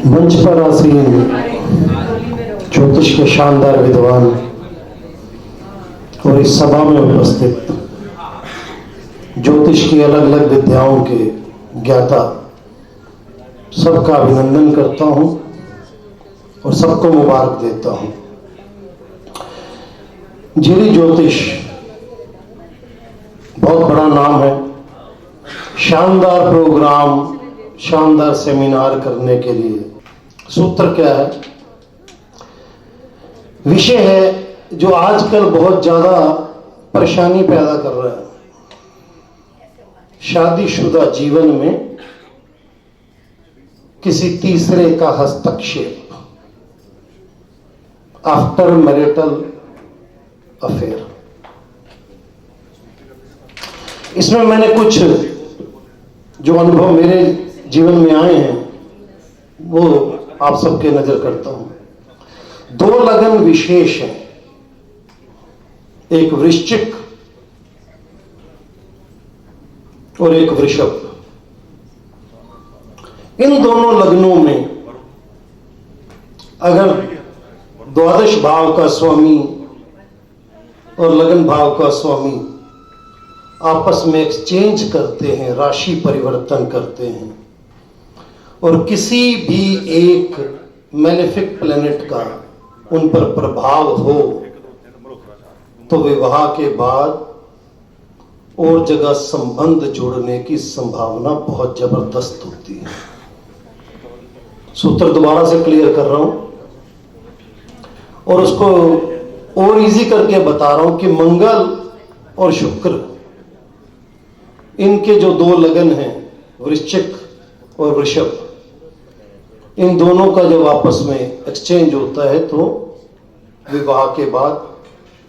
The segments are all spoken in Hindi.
मंच पर आसीन ज्योतिष के शानदार विद्वान और इस सभा में उपस्थित ज्योतिष की अलग अलग विद्याओं के ज्ञाता सबका अभिनंदन करता हूं और सबको मुबारक देता हूं। जीरी ज्योतिष बहुत बड़ा नाम है। शानदार प्रोग्राम, शानदार सेमिनार करने के लिए सूत्र क्या है? विषय है जो आजकल बहुत ज्यादा परेशानी पैदा कर रहा है। शादीशुदा जीवन में किसी तीसरे का हस्तक्षेप, आफ्टर मैरिटल अफेयर। इसमें मैंने कुछ जो अनुभव मेरे जीवन में आए हैं वो आप सबके नजर करता हूं। दो लगन विशेष हैं, एक वृश्चिक और एक वृषभ। इन दोनों लग्नों में अगर द्वादश भाव का स्वामी और लगन भाव का स्वामी आपस में एक्सचेंज करते हैं, राशि परिवर्तन करते हैं, और किसी भी एक मैलेफिक प्लेनेट का उन पर प्रभाव हो तो विवाह के बाद और जगह संबंध जोड़ने की संभावना बहुत जबरदस्त होती है। सूत्र दोबारा से क्लियर कर रहा हूं और उसको और इजी करके बता रहा हूं कि मंगल और शुक्र, इनके जो दो लगन हैं वृश्चिक और वृषभ, इन दोनों का जब आपस में एक्सचेंज होता है तो विवाह के बाद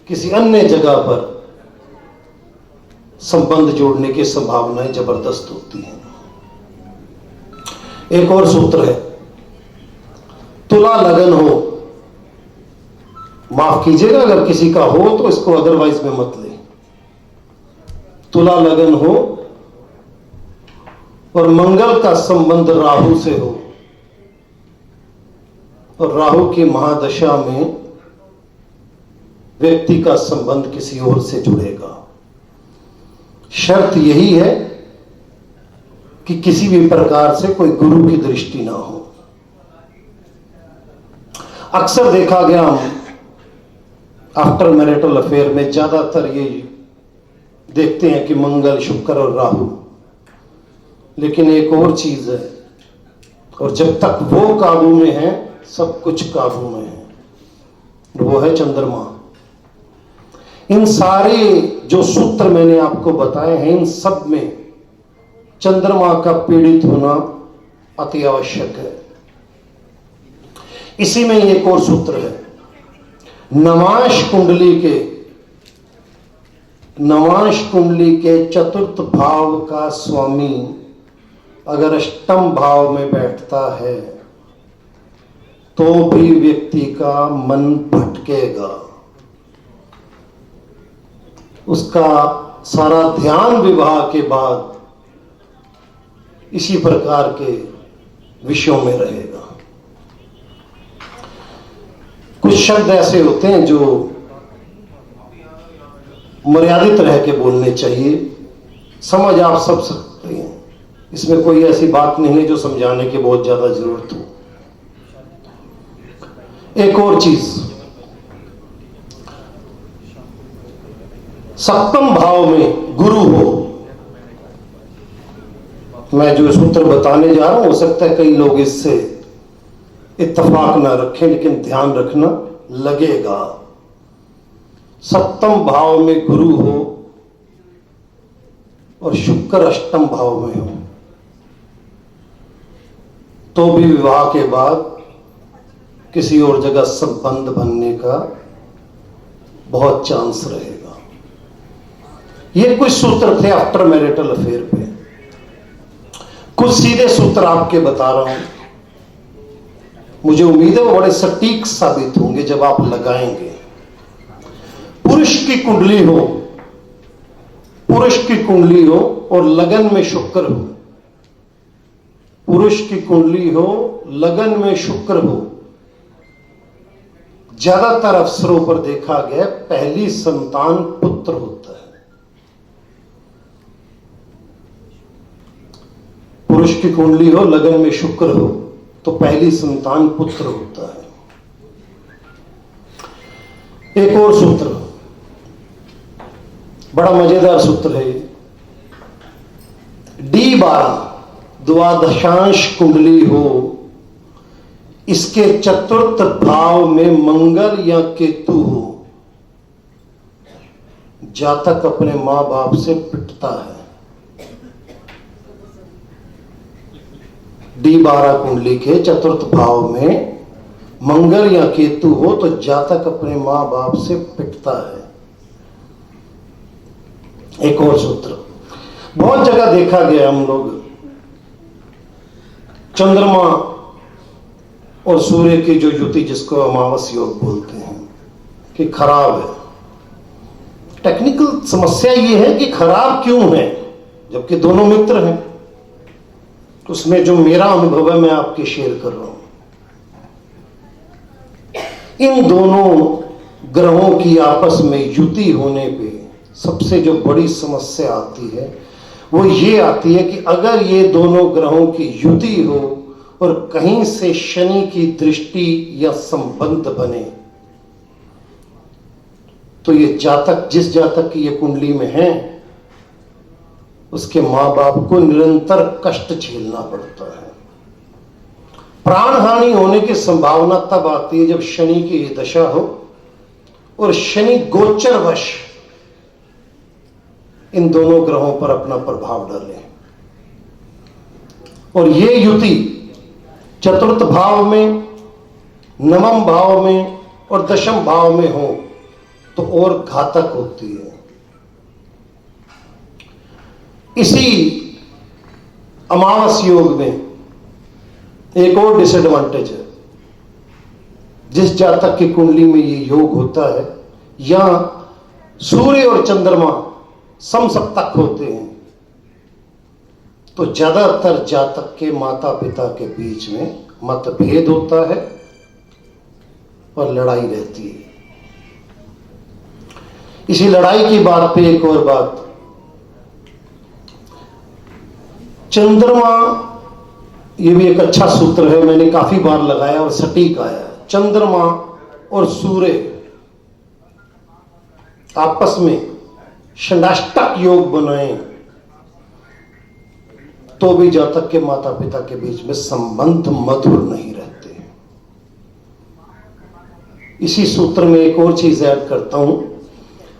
किसी अन्य जगह पर संबंध जोड़ने की संभावनाएं जबरदस्त होती हैं। एक और सूत्र है, तुला लगन हो, माफ कीजिएगा अगर किसी का हो तो इसको अदरवाइज में मत ले। तुला लगन हो और मंगल का संबंध राहु से हो और राहु की महादशा में व्यक्ति का संबंध किसी और से जुड़ेगा। शर्त यही है कि किसी भी प्रकार से कोई गुरु की दृष्टि ना हो। अक्सर देखा गया आफ्टर मैरिटल अफेयर में ज्यादातर ये देखते हैं कि मंगल, शुक्र और राहु, लेकिन एक और चीज है, और जब तक वो काबू में है सब कुछ काबू में है, वो है चंद्रमा। इन सारे जो सूत्र मैंने आपको बताए हैं, इन सब में चंद्रमा का पीड़ित होना अति आवश्यक है। इसी में एक और सूत्र है, नवांश कुंडली के चतुर्थ भाव का स्वामी अगर अष्टम भाव में बैठता है तो भी व्यक्ति का मन भटकेगा, उसका सारा ध्यान विवाह के बाद इसी प्रकार के विषयों में रहेगा। कुछ शब्द ऐसे होते हैं जो मर्यादित रह के बोलने चाहिए, समझ आप सब सकते हैं, इसमें कोई ऐसी बात नहीं है जो समझाने की बहुत ज्यादा जरूरत हो। एक और चीज, सप्तम भाव में गुरु हो। मैं जो सूत्र बताने जा रहा हूं, हो सकता है कई लोग इससे इत्तेफाक ना रखें, लेकिन ध्यान रखना लगेगा। सप्तम भाव में गुरु हो और शुक्र अष्टम भाव में हो तो भी विवाह के बाद किसी और जगह संबंध बनने का बहुत चांस रहेगा। ये कुछ सूत्र थे आफ्टर मैरिटल अफेयर पे। कुछ सीधे सूत्र आपके बता रहा हूं, मुझे उम्मीद है वो बड़े सटीक साबित होंगे जब आप लगाएंगे। पुरुष की कुंडली हो और लगन में शुक्र हो, पुरुष की कुंडली हो, लगन में शुक्र हो, ज्यादातर अवसरों पर देखा गया पहली संतान पुत्र होता है। पुरुष की कुंडली हो, लगन में शुक्र हो, तो पहली संतान पुत्र होता है। एक और सूत्र, बड़ा मजेदार सूत्र है। D12 द्वादशांश कुंडली हो, इसके चतुर्थ भाव में मंगल या केतु हो, जातक अपने मां बाप से पिटता है। D12 कुंडली के चतुर्थ भाव में मंगल या केतु हो तो जातक अपने मां बाप से पिटता है। एक और सूत्र, बहुत जगह देखा गया, हम लोग चंद्रमा और सूर्य की जो युति, जिसको अमावस योग बोलते हैं, कि खराब है। टेक्निकल समस्या यह है कि खराब क्यों है, जबकि दोनों मित्र हैं। उसमें जो मेरा अनुभव है मैं आपके शेयर कर रहा हूं। इन दोनों ग्रहों की आपस में युति होने पे सबसे जो बड़ी समस्या आती है वो ये आती है कि अगर ये दोनों ग्रहों की युति हो और कहीं से शनि की दृष्टि या संबंध बने, तो ये जातक, जिस जातक की ये कुंडली में है, उसके मां बाप को निरंतर कष्ट झेलना पड़ता है। प्राण हानि होने की संभावना तब आती है जब शनि की ये दशा हो और शनि गोचरवश इन दोनों ग्रहों पर अपना प्रभाव डाले। और ये युति चतुर्थ भाव में, नवम भाव में और दशम भाव में हो तो और घातक होती है। इसी अमावस योग में एक और डिसएडवांटेज है। जिस जातक की कुंडली में ये योग होता है, या सूर्य और चंद्रमा समसप्तक होते हैं, तो ज्यादातर जातक के माता पिता के बीच में मतभेद होता है और लड़ाई रहती है। इसी लड़ाई की बात पे एक और बात, चंद्रमा, ये भी एक अच्छा सूत्र है, मैंने काफी बार लगाया और सटीक आया है। चंद्रमा और सूर्य आपस में षडाष्टक योग बनाए तो भी जातक के माता पिता के बीच में संबंध मधुर नहीं रहते। इसी सूत्र में एक और चीज ऐड करता हूं,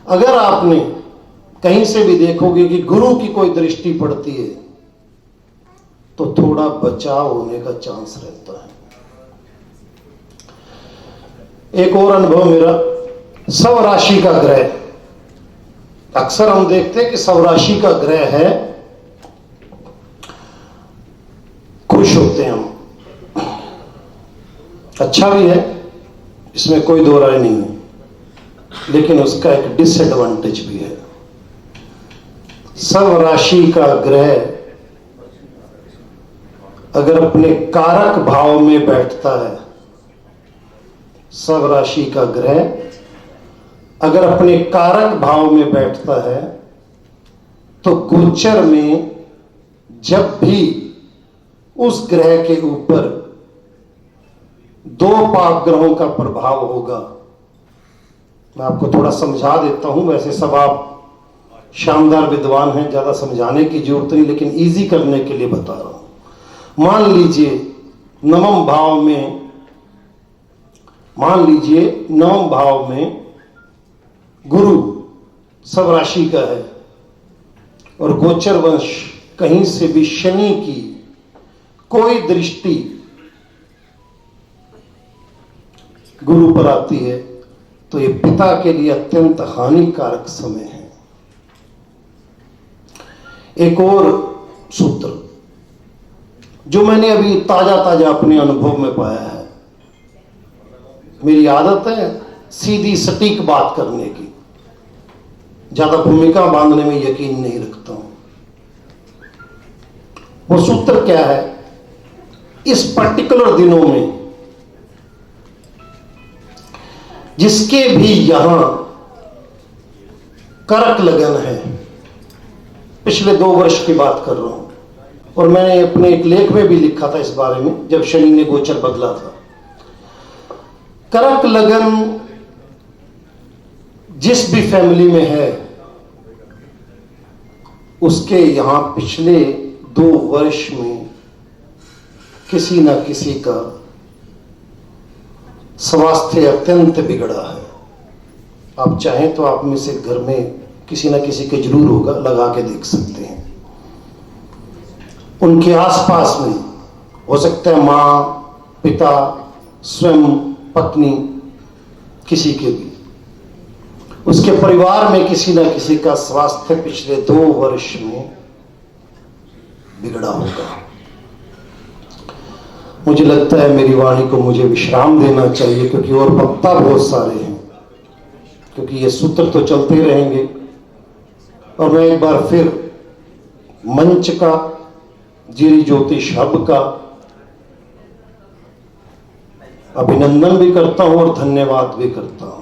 अगर आपने कहीं से भी देखोगे कि गुरु की कोई दृष्टि पड़ती है तो थोड़ा बचाव होने का चांस रहता है। एक और अनुभव मेरा, सव राशि का ग्रह, अक्सर हम देखते हैं कि सव राशि का ग्रह है, खुश होते हैं हम, अच्छा भी है, इसमें कोई दो राय नहीं है, लेकिन उसका एक डिसएडवांटेज भी है। सव राशि का ग्रह अगर अपने कारक भाव में बैठता है, सव राशि का ग्रह अगर अपने कारक भाव में बैठता है, तो गोचर में जब भी उस ग्रह के ऊपर दो पाप ग्रहों का प्रभाव होगा, मैं आपको थोड़ा समझा देता हूं, वैसे सब आप शानदार विद्वान हैं, ज्यादा समझाने की जरूरत नहीं, लेकिन इजी करने के लिए बता रहा हूं। मान लीजिए नवम भाव में गुरु सब राशि का है और गोचर वंश कहीं से भी शनि की कोई दृष्टि गुरु पर आती है, तो ये पिता के लिए अत्यंत हानिकारक समय है। एक और सूत्र जो मैंने अभी ताजा अपने अनुभव में पाया है, मेरी आदत है सीधी सटीक बात करने की, ज्यादा भूमिका बांधने में यकीन नहीं रखता हूं। वो सूत्र क्या है इस पर्टिकुलर दिनों में जिसके भी यहां करक लगन है, पिछले 2 वर्ष की बात कर रहा हूं, और मैंने अपने एक लेख में भी लिखा था इस बारे में जब शनि ने गोचर बदला था। करक लगन जिस भी फैमिली में है, उसके यहां पिछले 2 वर्ष में किसी ना किसी का स्वास्थ्य अत्यंत बिगड़ा है। आप चाहें तो आप में से घर में किसी ना किसी के जरूर होगा, लगा के देख सकते हैं। उनके आसपास में हो सकता है मां, पिता, स्वयं पत्नी, किसी के भी, उसके परिवार में किसी ना किसी का स्वास्थ्य पिछले 2 वर्ष में बिगड़ा होगा। मुझे लगता है मेरी वाणी को मुझे विश्राम देना चाहिए, क्योंकि और वक्ता बहुत सारे हैं, क्योंकि ये सूत्र तो चलते रहेंगे। और मैं एक बार फिर मंच का, जीरी ज्योतिष हब का अभिनंदन भी करता हूं और धन्यवाद भी करता हूं।